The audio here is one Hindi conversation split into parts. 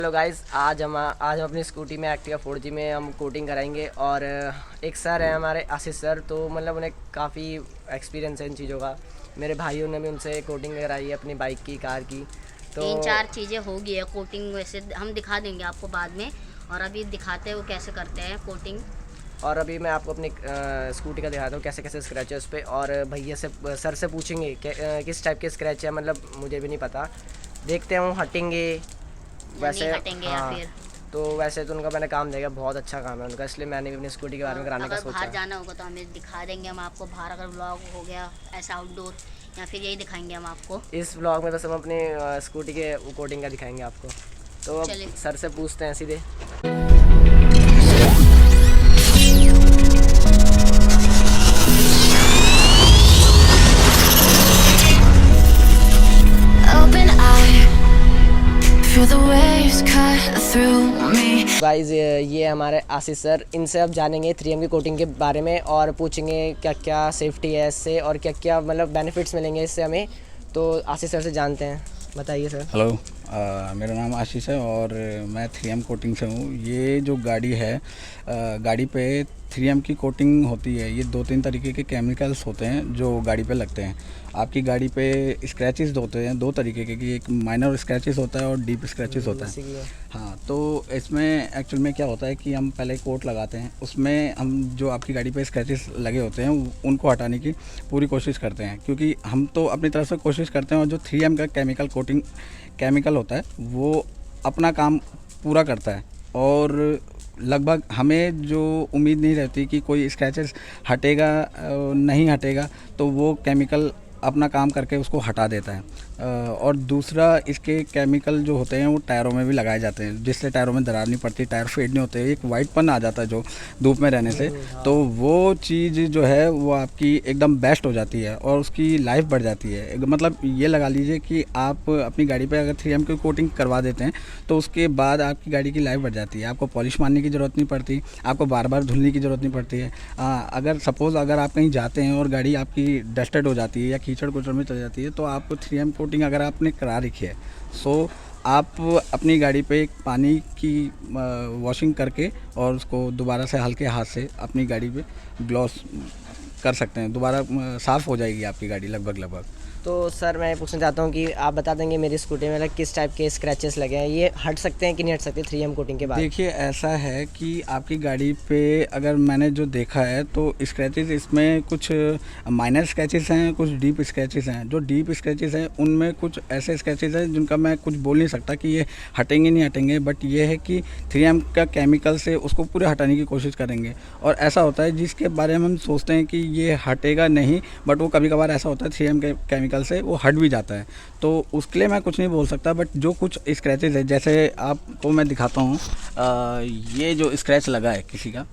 हेलो गाइस, आज हम अपनी स्कूटी में एक्टिवा 4G में हम कोटिंग कराएंगे। और एक सर है हमारे आशीष सर, तो मतलब उन्हें काफ़ी एक्सपीरियंस है इन चीज़ों का। मेरे भाइयों ने भी उनसे कोटिंग कराई है अपनी बाइक की, कार की। तो 3-4 चीज़ें हो गई है कोटिंग, वैसे हम दिखा देंगे आपको बाद में। और अभी दिखाते हैं वो कैसे करते हैं कोटिंग। और अभी मैं आपको अपनी स्कूटी का दिखाता हूँ कैसे कैसे स्क्रैच है उस पर। और भैया से सर से पूछेंगे किस टाइप के स्क्रैच है, मतलब मुझे भी नहीं पता। देखते हैं वो हटेंगे नहीं वैसे। हटेंगे या हाँ, फिर तो वैसे तो उनका मैंने काम देखा, बहुत अच्छा काम है उनका, इसलिए मैंने भी अपनी स्कूटी के बारे में कराने का अगर सोचा बाहर है। जाना होगा तो हमें दिखा देंगे हम आपको। बाहर अगर व्लॉग हो गया ऐसा आउटडोर, या फिर यही दिखाएंगे हम आपको। इस ब्लॉग में बस हम अपने स्कूटी के कोडिंग का दिखाएंगे आपको। तो अब चलिए सर से पूछते हैं सीधे। Open eye, feel the waves cut through me. Guys, ये हमारे आशीष सर, इनसे अब जानेंगे 3M की कोटिंग के बारे में और पूछेंगे क्या क्या सेफ्टी है इससे और क्या क्या मतलब बेनिफिट्स मिलेंगे इससे हमें। तो आशीष सर से जानते हैं, बताइए सर। हेलो, मेरा नाम आशीष है और मैं 3M कोटिंग से हूँ। ये जो गाड़ी है, गाड़ी पे 3M की कोटिंग होती है। ये 2-3 तरीके के केमिकल्स होते हैं जो गाड़ी पे लगते हैं। आपकी गाड़ी पे स्क्रैचेस होते हैं 2 तरीके के, कि एक माइनर स्क्रैचेस होता है और डीप स्क्रैचेस होता है। हाँ, तो इसमें एक्चुअल में क्या होता है कि हम पहले कोट लगाते हैं, उसमें हम जो आपकी गाड़ी पे स्क्रैचेस लगे होते हैं उनको हटाने की पूरी कोशिश करते हैं, क्योंकि हम तो अपनी तरफ से कोशिश करते हैं। और जो 3M का केमिकल होता है वो अपना काम पूरा करता है। और लगभग हमें जो उम्मीद नहीं रहती कि कोई स्क्रैचेस हटेगा नहीं हटेगा, तो वो केमिकल अपना काम करके उसको हटा देता है। और दूसरा, इसके केमिकल जो होते हैं वो टायरों में भी लगाए जाते हैं, जिससे टायरों में दरार नहीं पड़ती, टायर फेड नहीं होते। एक वाइटपन आ जाता है जो धूप में रहने से, तो वो चीज़ जो है वो आपकी एकदम बेस्ट हो जाती है और उसकी लाइफ बढ़ जाती है। मतलब ये लगा लीजिए कि आप अपनी गाड़ी पे अगर 3M की कोटिंग करवा देते हैं तो उसके बाद आपकी गाड़ी की लाइफ बढ़ जाती है। आपको पॉलिश मारने की ज़रूरत नहीं पड़ती, आपको बार बार धुलने की ज़रूरत नहीं पड़ती है। अगर सपोज़ अगर आप कहीं जाते हैं और गाड़ी आपकी डस्टेड हो जाती है या कीचड़ कुचड़ में चल जाती है, तो आपको 3M कोटिंग अगर आपने करा रखी है, सो आप अपनी गाड़ी पे एक पानी की वॉशिंग करके और उसको दोबारा से हल्के हाथ से अपनी गाड़ी पे ग्लॉस कर सकते हैं। दोबारा साफ़ हो जाएगी आपकी गाड़ी लगभग। तो सर मैं पूछना चाहता हूँ कि आप बता देंगे मेरी स्कूटी में मतलब किस टाइप के स्क्रैचेस लगे हैं, ये हट सकते हैं कि नहीं हट सकते 3M कोटिंग के बाद? देखिए, ऐसा है कि आपकी गाड़ी पे अगर मैंने जो देखा है तो स्क्रैचेस इसमें कुछ माइनर स्क्रैचेस हैं, कुछ डीप स्क्रैचेस हैं। जो डीप स्क्रैचेस हैं उनमें कुछ ऐसे स्क्रैचेस हैं जिनका मैं कुछ बोल नहीं सकता कि ये हटेंगे नहीं हटेंगे, बट ये है कि 3M का केमिकल से उसको पूरे हटाने की कोशिश करेंगे। और ऐसा होता है जिसके बारे में हम सोचते हैं कि ये हटेगा नहीं, बट वो कभी कभार ऐसा होता है 3M के केमिकल से वो हट भी जाता है। तो उसके लिए मैं कुछ नहीं बोल सकता, बट जो कुछ स्क्रैचेस है, जैसे आपको मैं दिखाता हूँ। ये जो स्क्रैच लगा है किसी का,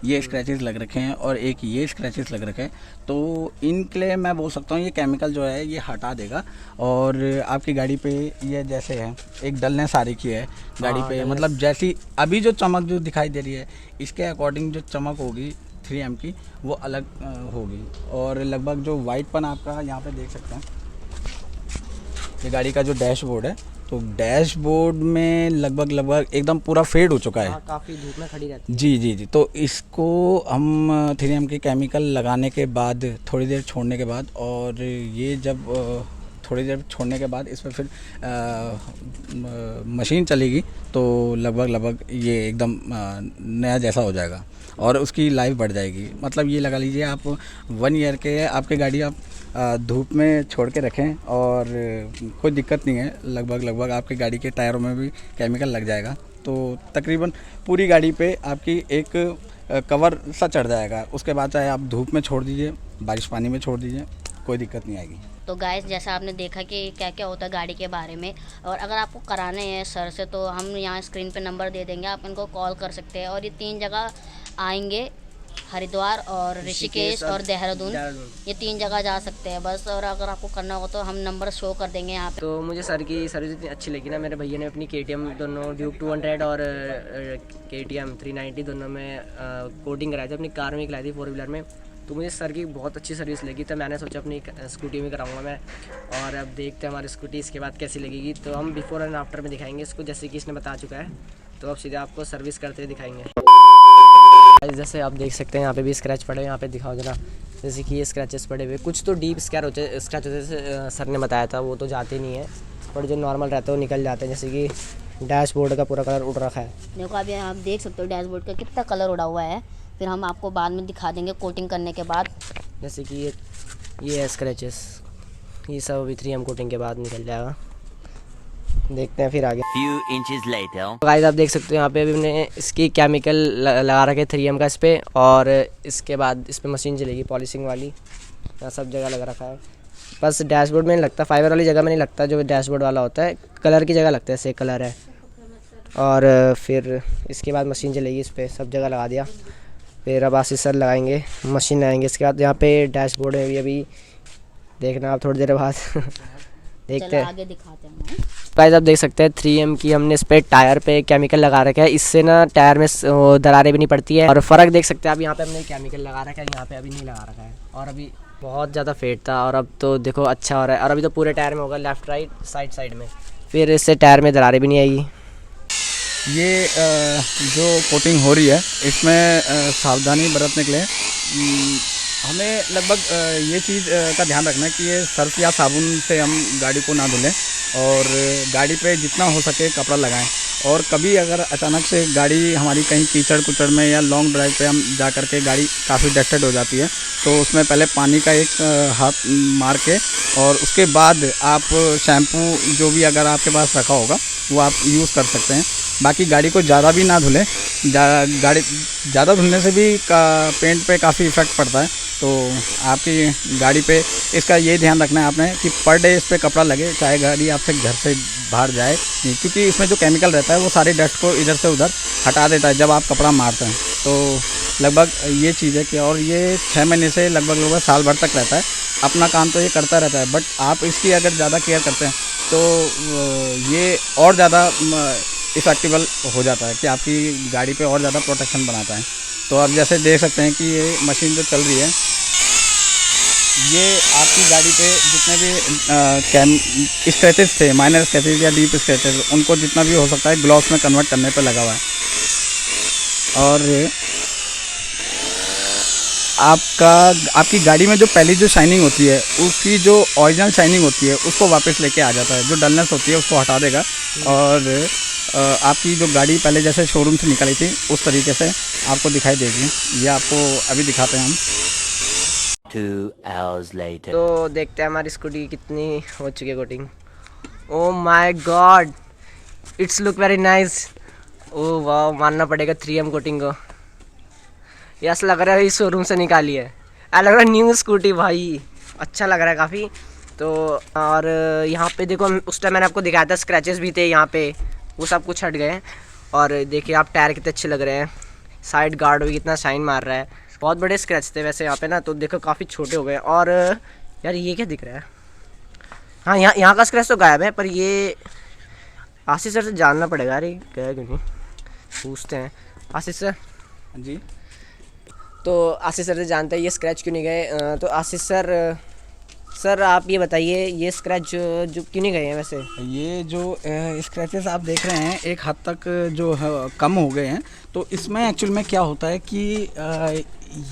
ये स्क्रैचेस लग रखे हैं और एक ये स्क्रैचेस लग रखे हैं, तो इनके लिए मैं बोल सकता हूँ ये केमिकल जो है ये हटा देगा। और आपकी गाड़ी पे ये जैसे है एक डलनेस आ रखी है गाड़ी पे, मतलब जैसी अभी जो चमक जो दिखाई दे रही है, इसके अकॉर्डिंग जो चमक होगी 3M की वो अलग होगी। और लगभग जो वाइटपन आपका यहाँ पे देख सकते हैं, ये गाड़ी का जो डैशबोर्ड है, तो डैशबोर्ड में लगभग एकदम पूरा फेड हो चुका है। काफ़ी धूप में खड़ी रहती है। जी। तो इसको हम 3M के केमिकल लगाने के बाद थोड़ी देर छोड़ने के बाद, और ये जब थोड़ी देर छोड़ने के बाद इस पर फिर मशीन चलेगी, तो लगभग ये एकदम नया जैसा हो जाएगा और उसकी लाइफ बढ़ जाएगी। मतलब ये लगा लीजिए आप 1 ईयर के आपके गाड़ी आप धूप में छोड़ के रखें और कोई दिक्कत नहीं है। लगभग आपकी गाड़ी के टायरों में भी केमिकल लग जाएगा, तो तकरीबन पूरी गाड़ी पे आपकी एक कवर सा चढ़ जाएगा। उसके बाद चाहे आप धूप में छोड़ दीजिए, बारिश पानी में छोड़ दीजिए, कोई दिक्कत नहीं आएगी। तो गाइस, जैसा आपने देखा कि क्या क्या होता है गाड़ी के बारे में। और अगर आपको कराने हैं सर से तो हम यहाँ स्क्रीन पे नंबर दे देंगे, आप इनको कॉल कर सकते हैं। और ये 3 जगह आएंगे, हरिद्वार और ऋषिकेश और देहरादून, ये 3 जगह जा सकते हैं बस। और अगर आपको करना हो तो हम नंबर शो कर देंगे यहाँ पे। तो मुझे सर की सर्विस इतनी अच्छी लगी ना, मेरे भैया ने अपनी KTM दोनों ड्यूक 200 और KTM 390 दोनों में कोटिंग कराई थी, अपनी कार में कराई थी 4 व्हीलर में। तो मुझे सर की बहुत अच्छी सर्विस लगी, तो मैंने सोचा अपनी स्कूटी में कराऊंगा मैं। और अब देखते हैं हमारी स्कूटी इसके बाद कैसी लगेगी, तो हम बिफोर एंड आफ्टर में दिखाएंगे इसको, जैसे कि इसने बता चुका है। तो अब सीधे आपको सर्विस करते हुए दिखाएंगे। जैसे आप देख सकते हैं यहाँ पे भी स्क्रैच पड़े, यहाँ पे दिखाओ जरा, जैसे कि ये स्क्रैचेस पड़े हुए, कुछ तो डीप स्क्रैच होते सर ने बताया था, वो तो जाते नहीं है, पर जो नॉर्मल रहता है वो निकल जाते हैं। जैसे कि डैशबोर्ड का पूरा कलर उड़ रखा है। देखो अभी आप देख सकते हो डैशबोर्ड का कितना कलर उड़ा हुआ है, फिर हम आपको बाद में दिखा देंगे कोटिंग करने के बाद। जैसे कि ये है स्क्रैचेस, ये सब अभी 3M कोटिंग के बाद निकल जाएगा, देखते हैं फिर आगे। Few inches later. गाइस आप देख सकते हो यहाँ पे अभी हमने इसकी केमिकल लगा रखे 3M का इस पर, और इसके बाद इस पर मशीन चलेगी पॉलिशिंग वाली, यहाँ सब जगह लगा रखा है। बस डैशबोर्ड में नहीं लगता, फाइबर वाली जगह में नहीं लगता, जो डैशबोर्ड वाला होता है कलर की जगह लगता है, ऐसे कलर है। और फिर इसके बाद मशीन चलेगी इस पर, सब जगह लगा दिया। फिर अब आशीष सर लगाएंगे, मशीन लगाएंगे। इसके बाद यहाँ पे डैशबोर्ड है अभी देखना आप थोड़ी देर बाद देखते हैं, आगे दिखाते हैं। गाइस आप देख सकते हैं 3M की हमने इस पे टायर पे केमिकल लगा रखा है, इससे ना टायर में दरारें भी नहीं पड़ती है। और फ़र्क देख सकते हैं आप, यहाँ पे हमने केमिकल लगा रखा है, यहाँ पे अभी नहीं लगा रखा है, और अभी बहुत ज़्यादा फेट था, और अब तो देखो अच्छा हो रहा है। और अभी तो पूरे टायर में होगा, लेफ़्ट राइट साइड में, फिर इससे टायर में दरारें भी नहीं आएगी। ये जो कोटिंग हो रही है इसमें सावधानी बरतने के लिए हमें लगभग ये चीज़ का ध्यान रखना है कि ये सर्फ या साबुन से हम गाड़ी को ना धुलें, और गाड़ी पे जितना हो सके कपड़ा लगाएं। और कभी अगर अचानक से गाड़ी हमारी कहीं कीचड़ कुचड़ में या लॉन्ग ड्राइव पे हम जा कर के गाड़ी काफ़ी डस्टेड हो जाती है, तो उसमें पहले पानी का एक हाथ मार के, और उसके बाद आप शैम्पू जो भी अगर आपके पास रखा होगा वो आप यूज़ कर सकते हैं। बाकी गाड़ी को ज़्यादा भी ना धुलें, गाड़ी ज़्यादा धुलने से भी पेंट पे काफ़ी इफ़ेक्ट पड़ता है। तो आपकी गाड़ी पे इसका ये ध्यान रखना है आपने कि पर डे इस पर कपड़ा लगे, चाहे गाड़ी आपसे घर से बाहर जाए नहीं, क्योंकि इसमें जो केमिकल रहता है वो सारी डस्ट को इधर से उधर हटा देता है जब आप कपड़ा मारते हैं। तो लगभग ये चीज़ है कि, और ये 6 महीने से लगभग साल भर तक रहता है, अपना काम तो ये करता रहता है। बट आप इसकी अगर ज़्यादा केयर करते हैं तो ये और ज़्यादा इफेक्टिबल हो जाता है कि आपकी गाड़ी पे और ज़्यादा प्रोटेक्शन बनाता है। तो आप जैसे देख सकते हैं कि ये मशीन जो चल रही है, ये आपकी गाड़ी पे जितने भी स्क्रैचेस थे, माइनर स्क्रैचेस या डीप स्क्रैचेस, उनको जितना भी हो सकता है ग्लॉस में कन्वर्ट करने पे लगा हुआ है। और आपकी गाड़ी में जो पहली जो शाइनिंग होती है, उसकी जो ओरिजिनल शाइनिंग होती है उसको वापस लेके आ जाता है, जो डलनेस होती है उसको हटा देगा। और आपकी जो गाड़ी पहले जैसे शोरूम से निकली थी उस तरीके से आपको दिखाई देगी। ये आपको अभी दिखाते हैं हम। 2 hours later. तो देखते हैं हमारी स्कूटी कितनी हो चुकी है coating. Oh my god, it's look very nice. Oh वाह, मानना पड़ेगा 3M कोटिंग को, ये ऐसा लग रहा है इस शोरूम से निकाली है, ऐसा लग रहा है न्यू स्कूटी भाई, अच्छा लग रहा है काफ़ी। तो और यहाँ पे देखो, उस टाइम मैंने आपको दिखाया था स्क्रैचेस भी थे यहाँ पे, वो सब कुछ हट गए। और देखिए आप टायर कितने अच्छे लग रहे हैं, साइड गार्ड भी कितना शाइन मार रहा है, बहुत बड़े स्क्रैच थे वैसे यहाँ पे ना, तो देखो काफ़ी छोटे हो गए। और यार ये क्या दिख रहा है, हाँ यहाँ का स्क्रैच तो गायब है, पर ये आशीष सर से जानना पड़ेगा, अरे गया क्यों नहीं, पूछते हैं आशीष सर जी। तो आशीष सर से जानते हैं ये स्क्रैच क्यों नहीं गए। तो आशीष सर आप ये बताइए, ये स्क्रैच जो क्यों नहीं गए हैं वैसे? ये जो स्क्रैचेस आप देख रहे हैं एक हद तक जो है कम हो गए हैं। तो इसमें एक्चुअल में क्या होता है कि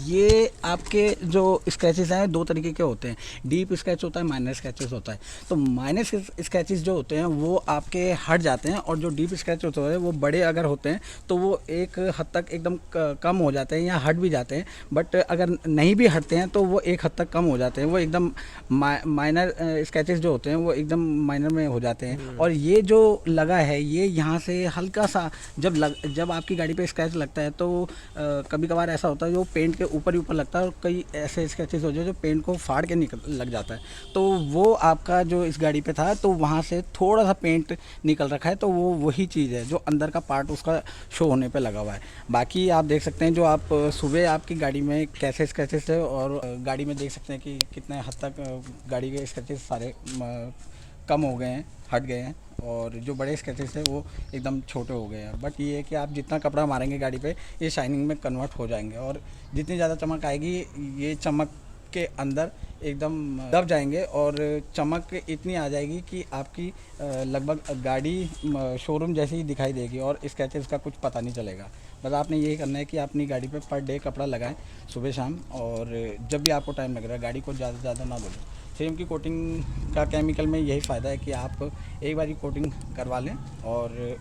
ये आपके जो स्क्रैचेस हैं 2 तरीके के होते हैं, डीप स्क्रैच होता है, माइनर स्क्रैचेस होता है। तो माइनर स्क्रैचेस जो होते हैं वो आपके हट जाते हैं, और जो डीप स्क्रैच होते हैं वो बड़े अगर होते हैं तो वो एक हद तक एकदम कम हो जाते हैं या हट भी जाते हैं। बट अगर नहीं भी हटते हैं तो वो एक हद तक कम हो जाते हैं, वो एकदम माइनर स्क्रैचेस जो होते हैं वो एकदम माइनर में हो जाते हैं। और ये जो लगा है ये यहाँ से हल्का सा जब आपकी गाड़ी पे स्क्रैच लगता है तो कभी कभार ऐसा होता है जो पेंट के ऊपर ही ऊपर लगता है, और कई ऐसे स्क्रैचेस हो जाए जो पेंट को फाड़ के लग जाता है। तो वो आपका जो इस गाड़ी पे था तो वहाँ से थोड़ा सा पेंट निकल रखा है, तो वो वही चीज़ है जो अंदर का पार्ट उसका शो होने पे लगा हुआ है। बाकी आप देख सकते हैं जो आप सुबह आपकी गाड़ी में कैसे स्क्रैचेस थे, और गाड़ी में देख सकते हैं कि कितने हद तक गाड़ी के स्क्रैचेस सारे कम हो गए हैं, हट गए हैं, और जो बड़े स्केचेस थे वो एकदम छोटे हो गए हैं। बट ये है कि आप जितना कपड़ा मारेंगे गाड़ी पे ये शाइनिंग में कन्वर्ट हो जाएंगे, और जितनी ज़्यादा चमक आएगी ये चमक के अंदर एकदम दब जाएंगे, और चमक इतनी आ जाएगी कि आपकी लगभग गाड़ी शोरूम जैसी ही दिखाई देगी और स्केचेस का कुछ पता नहीं चलेगा। बस आपने यही करना है कि अपनी गाड़ी पे पर डे कपड़ा लगाएं सुबह शाम, और जब भी आपको टाइम लग रहा है गाड़ी को ज़्यादा से ज़्यादा ना धुलें। 3M की कोटिंग का केमिकल में यही फ़ायदा है कि आप एक बार ही कोटिंग करवा लें और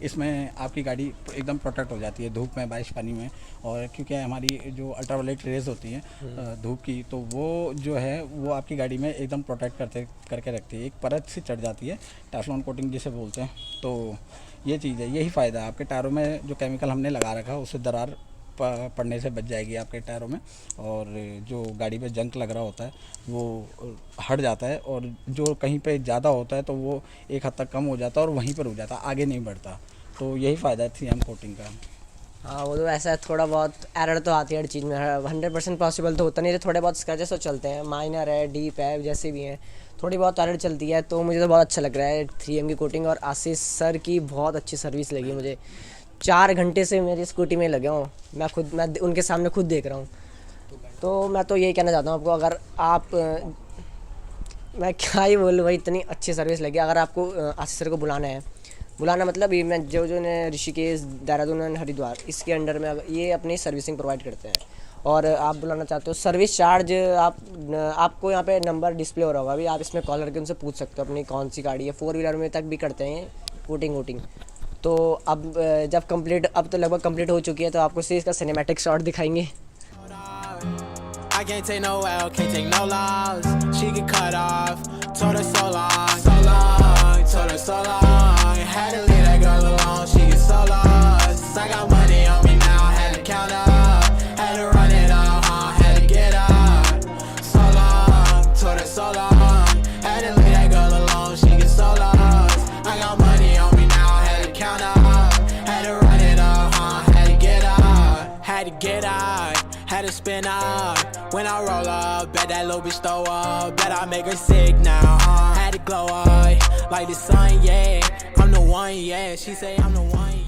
इसमें आपकी गाड़ी एकदम प्रोटेक्ट हो जाती है धूप में, बारिश, पानी में। और क्योंकि हमारी जो अल्ट्रावायलेट रेज होती हैं धूप की, तो वो जो है वो आपकी गाड़ी में एकदम प्रोटेक्ट करके रखती है, एक परत सी चढ़ जाती है, टेफ्लॉन कोटिंग जिसे बोलते हैं। तो ये चीज़ है, यही फ़ायदा है। आपके टायरों में जो केमिकल हमने लगा रखा है उससे दरार पड़ने से बच जाएगी आपके टायरों में, और जो गाड़ी पे जंक लग रहा होता है वो हट जाता है, और जो कहीं पे ज़्यादा होता है तो वो एक हद तक कम हो जाता है और वहीं पर रुक जाता है, आगे नहीं बढ़ता। तो यही फ़ायदा है 3M कोटिंग का। हाँ, वो तो ऐसा है, थोड़ा बहुत एरर तो आती है हर चीज़ में, 100% पॉसिबल तो होता नहीं है, थोड़े बहुत स्क्रैचेस तो चलते हैं, माइनर है, डीप है, जैसे भी हैं, थोड़ी बहुत एरर चलती है। तो मुझे तो बहुत अच्छा लग रहा है 3M की कोटिंग, और आशीष सर की बहुत अच्छी सर्विस लगी मुझे। 4 घंटे से मेरी स्कूटी में लगे हूँ, मैं उनके सामने खुद देख रहा हूँ। तो मैं तो यही कहना चाहता हूँ आपको, अगर आप मैं क्या ही बोलूँ भाई, इतनी अच्छी सर्विस लगी। अगर आपको आशीष सर को बुलाना मतलब ये मैं जो ने ऋषिकेश, देहरादून और हरिद्वार इसके अंडर में ये अपनी सर्विसिंग प्रोवाइड करते हैं, और आप बुलाना चाहते हो, सर्विस चार्ज आपको यहाँ पे नंबर डिस्प्ले हो रहा होगा, अभी आप इसमें कॉल करके उनसे पूछ सकते हो अपनी कौन सी गाड़ी है। 4 व्हीलर में तक भी करते हैं कोटिंग। तो अब जब अब तो लगभग कंप्लीट हो चुकी है, तो आपको सिर्फ इसका सिनेमैटिक शॉट दिखाएंगे। I can't take no L, can't take no loss. She get cut off, told her so long, told her so long. Had to leave that girl alone, she get so lost. I got money on me now, had to count up, had to run it up, had to get up. So long, told her so long. Had to leave that girl alone, she get so lost. I got money on me now, had to count up, had to run it up, had to get up, had to get out. Had to spin out when I roll up, bet that little bitch throw up, bet I make her sick now. Had to glow up like the sun, yeah. I'm the one, yeah. She say I'm the one, yeah.